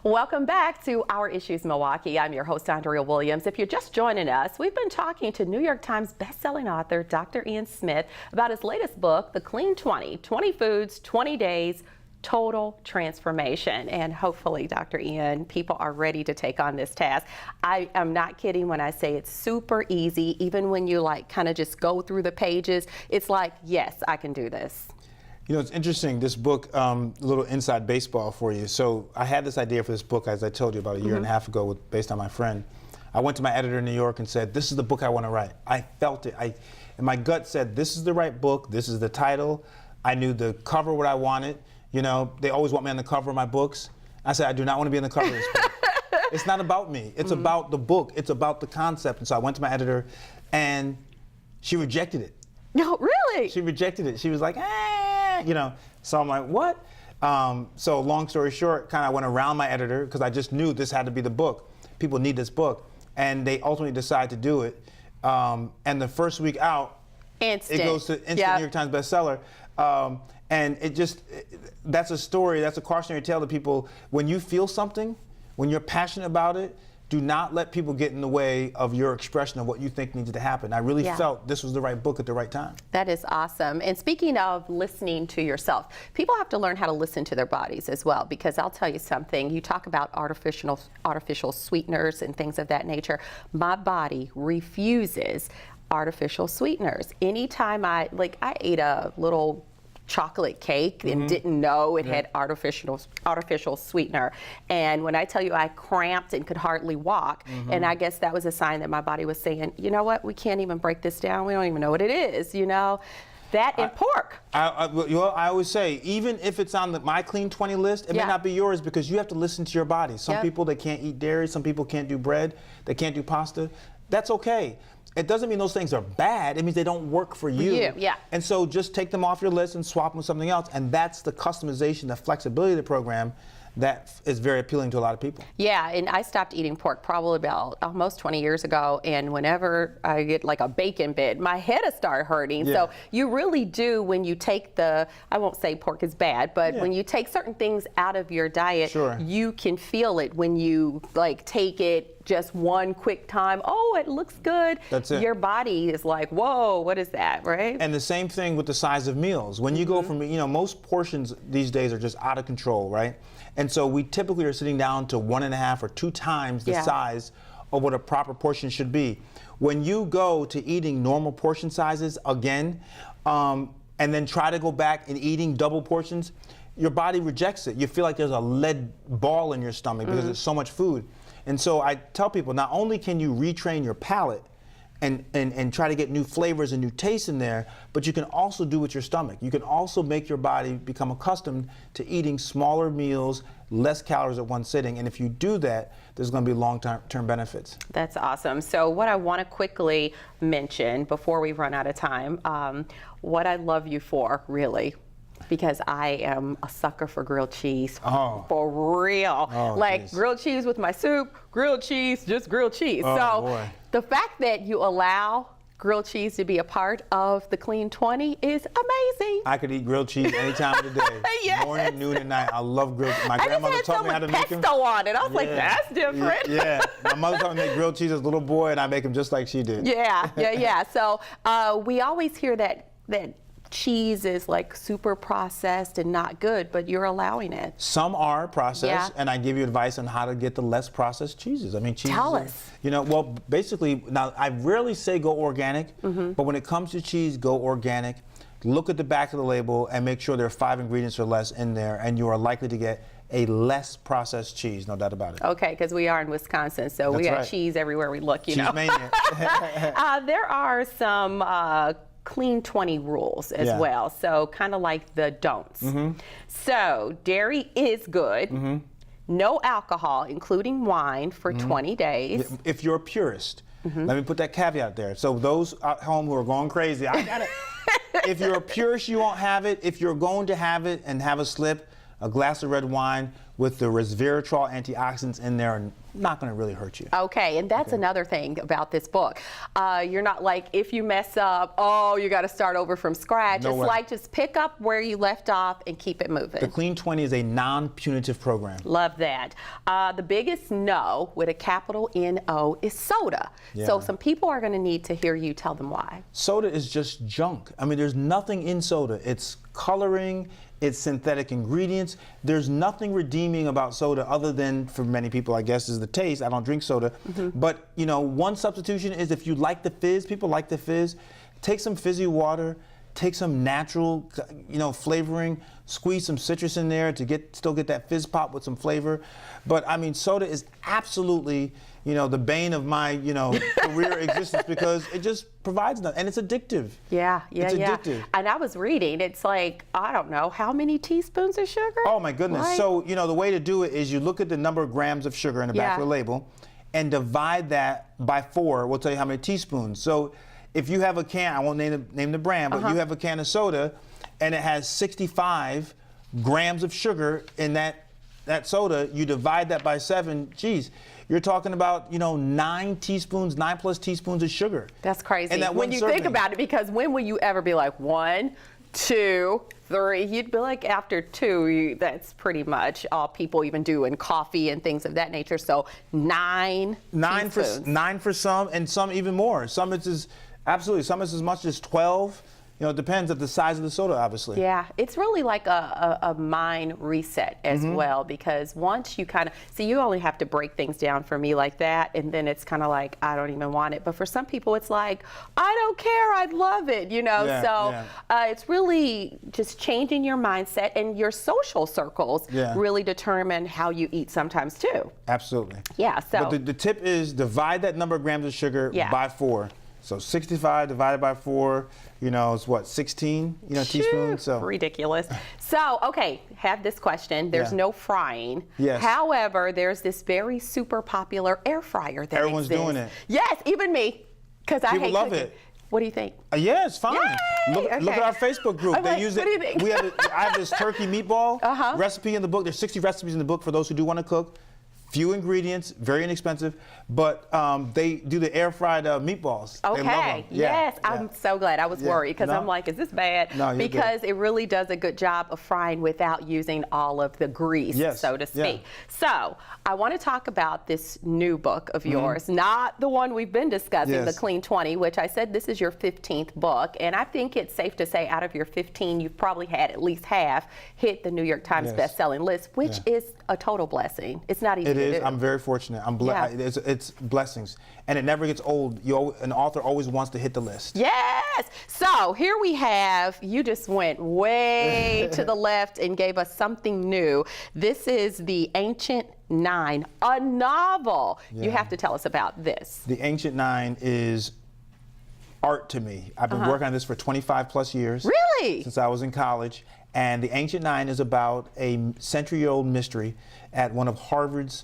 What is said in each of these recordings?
Welcome back to Our Issues Milwaukee. I'm your host, Andrea Williams. If you're just joining us, we've been talking to New York Times bestselling author Dr. Ian Smith about his latest book, The Clean 20, 20 Foods, 20 Days, Total Transformation. And hopefully, Dr. Ian, people are ready to take on this task. I am not kidding when I say it's super easy. Even when you kind of just go through the pages, it's like, yes, I can do this. You know, it's interesting, this book, a little inside baseball for you. So I had this idea for this book, as I told you, about a year and a half ago, based on my friend. I went to my editor in New York and said, this is the book I want to write. I felt it. And my gut said, this is the right book. This is the title. I knew the cover, what I wanted. You know, they always want me on the cover of my books. I said, I do not want to be on the cover of this book. It's not about me. It's about the book. It's about the concept. And so I went to my editor, and she rejected it. No, really? She rejected it. She was like, you know. So I'm like, what? So long story short, kind of went around my editor, because I just knew this had to be the book. People need this book. And they ultimately decided to do it. And the first week out, it goes to instant New York Times bestseller. And that's a story, that's a cautionary tale to people. When you feel something, when you're passionate about it, do not let people get in the way of your expression of what you think needs to happen. I really felt this was the right book at the right time. That is awesome. And speaking of listening to yourself, people have to learn how to listen to their bodies as well, because I'll tell you something, you talk about artificial sweeteners and things of that nature. My body refuses artificial sweeteners. Anytime I ate a little chocolate cake and didn't know it had artificial sweetener. And when I tell you I cramped and could hardly walk, and I guess that was a sign that my body was saying, you know what, we can't even break this down. We don't even know what it is, you know. That and pork. I always say, even if it's on my Clean 20 list, it may not be yours, because you have to listen to your body. Some people, they can't eat dairy. Some people can't do bread. They can't do pasta. That's okay. It doesn't mean those things are bad. It means they don't work for you. And so just take them off your list and swap them with something else. And that's the customization, the flexibility of the program that is very appealing to a lot of people. Yeah, and I stopped eating pork probably about almost 20 years ago, and whenever I get like a bacon bit, my head has started hurting. So you really do, when you take I won't say pork is bad, but when you take certain things out of your diet, you can feel it when you take it just one quick time. Oh, it looks good. That's it. Your body is like, whoa, what is that, right? And the same thing with the size of meals. When you go from, most portions these days are just out of control, right? And so we typically are sitting down to 1.5 or 2 times the size of what a proper portion should be. When you go to eating normal portion sizes again, and then try to go back and eating double portions, your body rejects it. You feel like there's a lead ball in your stomach because there's so much food. And so I tell people, not only can you retrain your palate and try to get new flavors and new tastes in there, but you can also do with your stomach. You can also make your body become accustomed to eating smaller meals, less calories at one sitting. And if you do that, there's going to be long-term benefits. That's awesome. So what I want to quickly mention before we run out of time, what I love you for, really, because I am a sucker for grilled cheese, for real. Grilled cheese with my soup, grilled cheese, just grilled cheese. The fact that you allow grilled cheese to be a part of the Clean 20 is amazing. I could eat grilled cheese any time of the day, morning, noon, and night. I love grilled cheese. My grandmother taught me how to make them. Pesto on it. I was like, that's different. My mother taught me to make grilled cheese as a little boy, and I make them just like she did. So we always hear that cheese is super processed and not good, but you're allowing it. Some are processed, and I give you advice on how to get the less processed cheeses. I mean, cheese. Tell us. Well, basically, now I rarely say go organic, but when it comes to cheese, go organic. Look at the back of the label and make sure there are 5 ingredients or less in there, and you are likely to get a less processed cheese, no doubt about it. Okay, because we are in Wisconsin, so we got cheese everywhere we look, you know. Cheese mania. There are some Clean 20 rules as well, so kind of like the don'ts. So dairy is good, no alcohol, including wine, for 20 days. If you're a purist, let me put that caveat there. So those at home who are going crazy, I got it. If you're a purist, you won't have it. If you're going to have it and have a slip, a glass of red wine with the resveratrol antioxidants in there are not going to really hurt you. Okay, and that's another thing about this book. You're not like, if you mess up, oh, you got to start over from scratch. No it's way. like just pick up where you left off and keep it moving. The Clean 20 is a non-punitive program. Love that. The biggest no with a capital N-O is soda. Yeah. So some people are going to need to hear you tell them why. Soda is just junk. I mean, there's nothing in soda. It's coloring, it's synthetic ingredients. There's nothing redeeming about soda other than, for many people, I guess, is the taste. I don't drink soda. But, you know, one substitution is if you like the fizz, people like the fizz, take some fizzy water, take some natural, you know, flavoring, squeeze some citrus in there to still get that fizz pop with some flavor. But I mean, soda is absolutely, you know, the bane of my, you know, career existence because it just provides nothing, and it's addictive. Yeah. It's addictive. And I was reading, it's like, I don't know, how many teaspoons of sugar? Oh my goodness. Right? So, you know, the way to do it is you look at the number of grams of sugar in the back of the label and divide that by 4. We'll tell you how many teaspoons. So if you have a can, I won't name the brand, but you have a can of soda and it has 65 grams of sugar in that soda, you divide that by 7, geez, you're talking about, you know, 9 plus teaspoons of sugar. That's crazy. And that when one you serving. think about it, because when will you ever be like 1, 2, 3? You'd be like after 2, that's pretty much all people even do in coffee and things of that nature. So 9 teaspoons. 9 for some, and some even more. Some it's some is as much as 12. You know, it depends on the size of the soda, obviously. Yeah, it's really like a mind reset as well, because once you kind of, see, you only have to break things down for me like that, and then it's kind of like, I don't even want it. But for some people, it's like, I don't care, I'd love it, you know? It's really just changing your mindset, and your social circles really determine how you eat sometimes too. Absolutely. Yeah, so. But the tip is divide that number of grams of sugar by 4. So 65 divided by 4, you know, it's what, 16, you know, teaspoons? So ridiculous. So, okay, have this question. There's no frying. Yes. However, there's this very super popular air fryer that Everyone's exists. doing it. Yes, even me, because I hate People love cooking. it. What do you think? Yeah, it's fine. Yay! Look at our Facebook group. I'm They like, use what it. do you think? I have this turkey meatball recipe in the book. There's 60 recipes in the book for those who do want to cook. Few ingredients, very inexpensive, but they do the air fried meatballs. Okay, They love them. yes, I'm so glad. I was worried because I'm like, is this bad? No, you're because good. it really does a good job of frying without using all of the grease, so to speak. So I want to talk about this new book of yours, not the one we've been discussing, The Clean 20, which I said this is your 15th book, and I think it's safe to say out of your 15, you've probably had at least half hit the New York Times best-selling list, which is a total blessing. It's not easy to do. I'm very fortunate. I'm blessed. It's blessings, and it never gets old. An author always wants to hit the list. Yes. So here we have. You just went way to the left and gave us something new. This is The Ancient 9, a novel. You have to tell us about this. The Ancient 9 is art to me. I've been working on this for 25 plus years. Really? Since I was in college. And The Ancient 9 is about a century-old mystery at one of Harvard's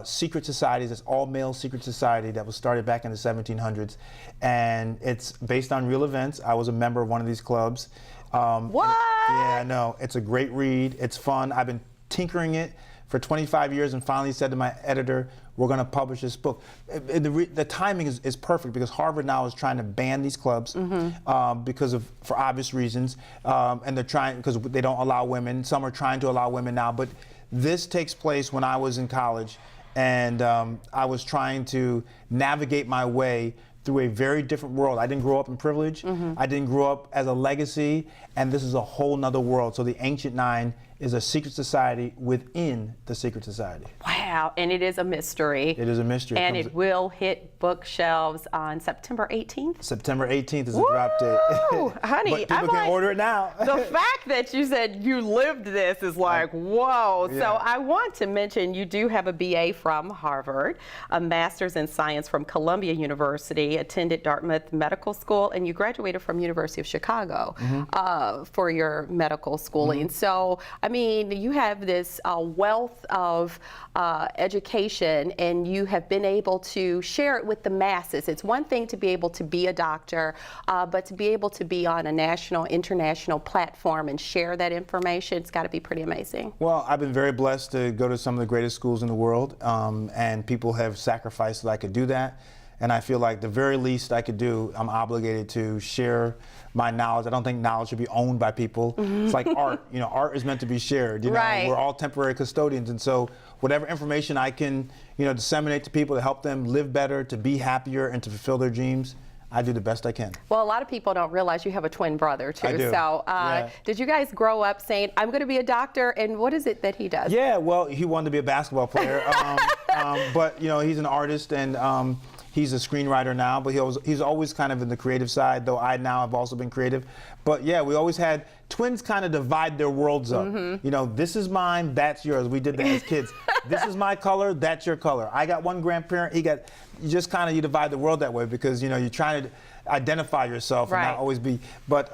secret societies. It's all-male secret society that was started back in the 1700s. And it's based on real events. I was a member of one of these clubs. What? Yeah, I know. It's a great read. It's fun. I've been tinkering it for 25 years and finally said to my editor, we're going to publish this book. The timing is perfect because Harvard now is trying to ban these clubs for obvious reasons, and they're trying because they don't allow women. Some are trying to allow women now, but this takes place when I was in college, and I was trying to navigate my way through a very different world. I didn't grow up in privilege. I didn't grow up as a legacy, and this is a whole nother world. So The Ancient 9 is a secret society within the secret society. Wow, and it is a mystery. It is a mystery. And it will hit bookshelves on September 18th. September 18th is the drop date. Honey, but people can order it now. The fact that you said you lived this is like, whoa. Yeah. So I want to mention you do have a BA from Harvard, a master's in science from Columbia University, attended Dartmouth Medical School, and you graduated from University of Chicago for your medical schooling. So, I mean, you have this wealth of education, and you have been able to share it with the masses. It's one thing to be able to be a doctor, but to be able to be on a national, international platform and share that information, it's got to be pretty amazing. Well, I've been very blessed to go to some of the greatest schools in the world, and people have sacrificed so that I could do that. And I feel like the very least I could do, I'm obligated to share my knowledge. I don't think knowledge should be owned by people. It's like art. You know, art is meant to be shared. You know, Right. we're all temporary custodians, and so whatever information I can, you know, disseminate to people to help them live better, to be happier, and to fulfill their dreams, I do the best I can. Well, a lot of people don't realize you have a twin brother too. I do. So, Yeah. did you guys grow up saying, "I'm going to be a doctor"? And what is it that he does? Yeah, well, he wanted to be a basketball player, but you know, he's an artist, and he's a screenwriter now. But he's always kind of in the creative side, though I now have also been creative. But yeah, we always had twins kind of divide their worlds up. You know, this is mine, that's yours. We did that as kids. This is my color, that's your color. I got one grandparent, he got. You just kind of divide the world that way because you know you're trying to identify yourself and Right. not always be. But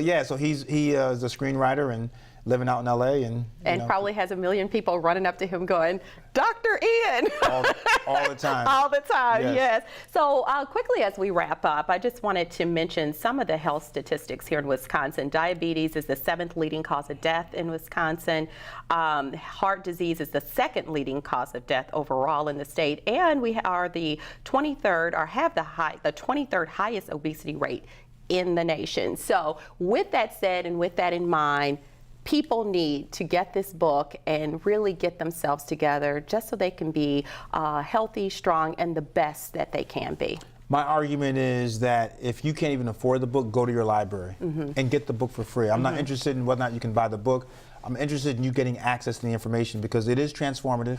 yeah, so he is a screenwriter and living out in LA and you know, probably has a million people running up to him going, "Dr. Ian." all the time. All the time, Yes. yes. So quickly as we wrap up, I just wanted to mention some of the health statistics here in Wisconsin. Diabetes is the 7th leading cause of death in Wisconsin. Heart disease is the 2nd leading cause of death overall in the state. And we are the 23rd, or have the 23rd highest obesity rate in the nation. So with that said and with that in mind, people need to get this book and really get themselves together just so they can be healthy, strong, and the best that they can be. My argument is that if you can't even afford the book, go to your library and get the book for free. I'm not interested in whether or not you can buy the book. I'm interested in you getting access to the information because it is transformative.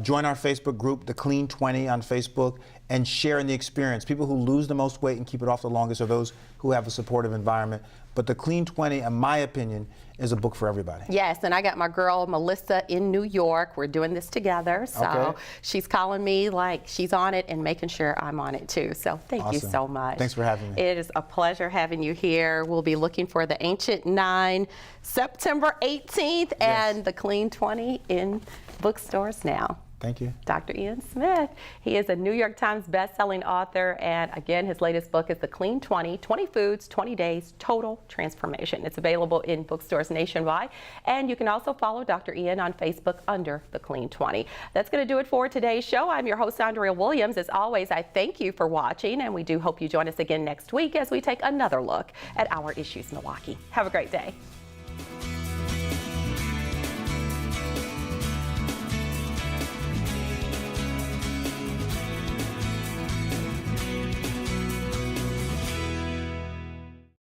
Join our Facebook group, The Clean 20 on Facebook, and sharing the experience. People who lose the most weight and keep it off the longest are those who have a supportive environment. But The Clean 20, in my opinion, is a book for everybody. Yes, and I got my girl Melissa in New York. We're doing this together. So Okay. she's calling me like she's on it and making sure I'm on it too. So thank you Awesome. so much. Thanks for having me. It is a pleasure having you here. We'll be looking for The Ancient 9 September 18th and The Clean 20 in bookstores now. Thank you. Dr. Ian Smith. He is a New York Times best-selling author, and again, his latest book is The Clean 20, 20 Foods, 20 Days, Total Transformation. It's available in bookstores nationwide, and you can also follow Dr. Ian on Facebook under The Clean 20. That's going to do it for today's show. I'm your host, Andrea Williams. As always, I thank you for watching, and we do hope you join us again next week as we take another look at our issues Milwaukee. Have a great day.